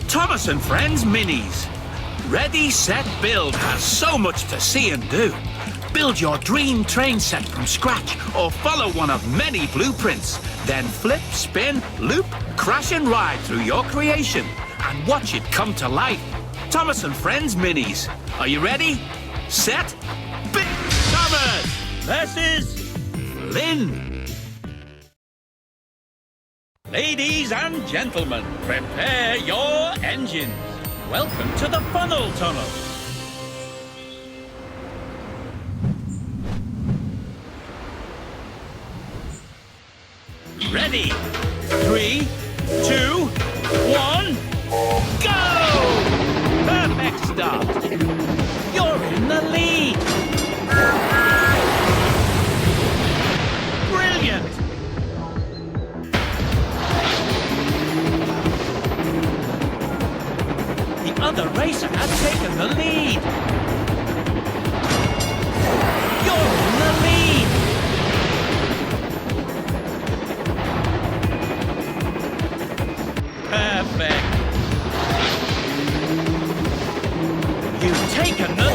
Thomas and Friends Minis. Ready, Set, Build has so much to see and do. Build your dream train set from scratch or follow one of many blueprints. Then flip, spin, loop, crash and ride through your creation and watch it come to life. Thomas and Friends Minis. Are you ready? Set, Build! Thomas! This is Lynn. Ladies and gentlemen, prepare your engines. Welcome to the funnel tunnel. Ready? 3, 2, 1, go! Perfect start. You're in the lead. Brilliant. The other racer has taken the lead. You're in the lead. Perfect. You've taken the